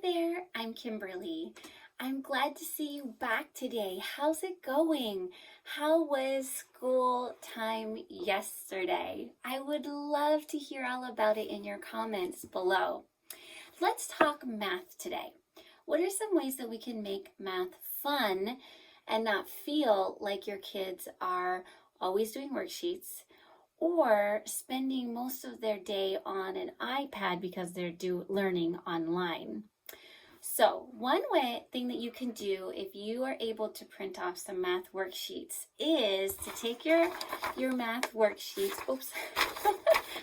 there, I'm Kimberly. I'm glad to see you back today. How's it going? How was school time yesterday? I would love to hear all about it in your comments below. Let's talk math today. What are some ways that we can make math fun and not feel like your kids are always doing worksheets or spending most of their day on an iPad because they're learning online? So one thing that you can do if you are able to print off some math worksheets is to take your math worksheets, oops, I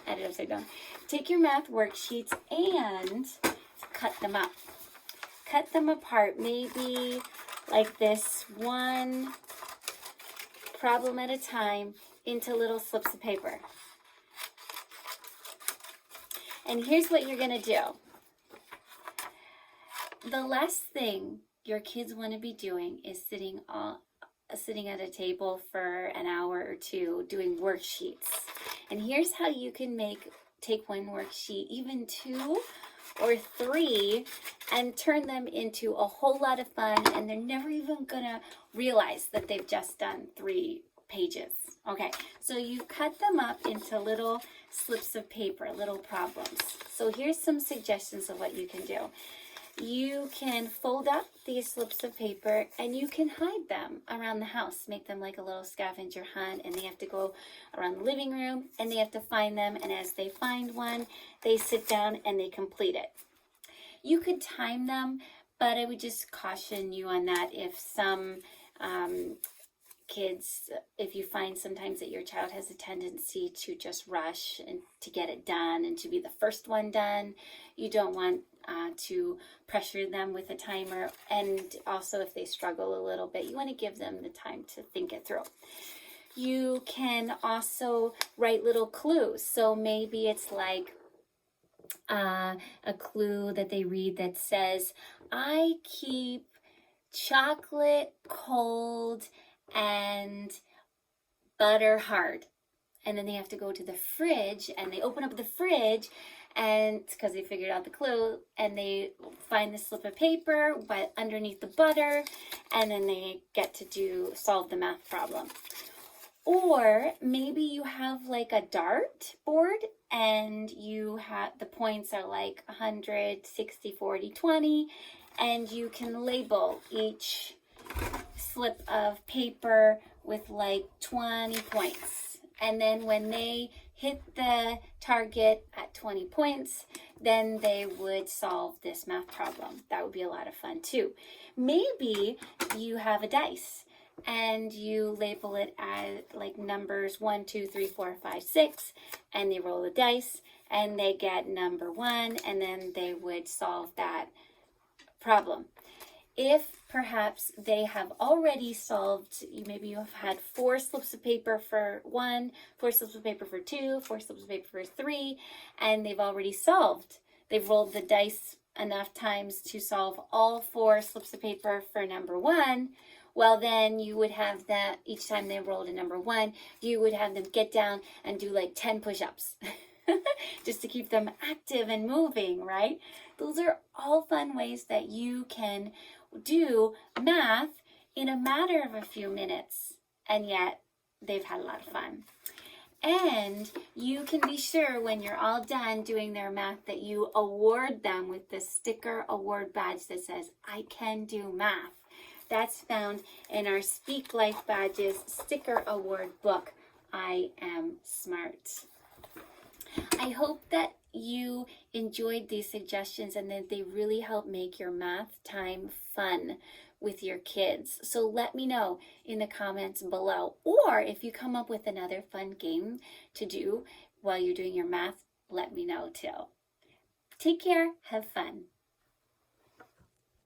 had it upside down. Take your math worksheets and cut them up. Cut them apart, maybe like this, one problem at a time, into little slips of paper. And here's what you're gonna do. The last thing your kids want to be doing is sitting at a table for an hour or two doing worksheets. And here's how you can take one worksheet, even two or three, and turn them into a whole lot of fun, and they're never even gonna realize that they've just done 3 pages. Okay, so you cut them up into little slips of paper, little problems. So here's some suggestions of what you can do. You can fold up these slips of paper and you can hide them around the house. Make them like a little scavenger hunt, and they have to go around the living room and they have to find them, and as they find one, they sit down and they complete it. You could time them, but I would just caution you on that. If some kids, if you find sometimes that your child has a tendency to just rush and to get it done and to be the first one done, you don't want to pressure them with a timer. And also, if they struggle a little bit, you want to give them the time to think it through. You can also write little clues. So maybe it's like a clue that they read that says, I keep chocolate cold and butter hard. And then they have to go to the fridge and they open up the fridge, and it's because they figured out the clue, and they find the slip of paper but underneath the butter, and then they get to solve the math problem. Or maybe you have like a dart board and you have the points are like 100, 60, 40, 20, and you can label each slip of paper with like 20 points. And then when they hit the target at 20 points, then they would solve this math problem. That would be a lot of fun too. Maybe you have a dice and you label it as like numbers 1, 2, 3, 4, 5, 6, and they roll the dice and they get number 1, and then they would solve that problem. If perhaps they have already solved, maybe you have had 4 slips of paper for 1, 4 slips of paper for 2, 4 slips of paper for 3, and they've already solved. They've rolled the dice enough times to solve all 4 slips of paper for number 1. Well, then you would have that each time they rolled a number 1, you would have them get down and do like 10 push-ups just to keep them active and moving, right? Those are all fun ways that you can do math in a matter of a few minutes, and yet they've had a lot of fun. And you can be sure when you're all done doing their math that you award them with the sticker award badge that says, I can do math. That's found in our Speak Life Badges sticker award book, I Am Smart. I hope that you enjoyed these suggestions and that they really help make your math time fun with your kids. So let me know in the comments below. Or if you come up with another fun game to do while you're doing your math, let me know too. Take care. Have fun.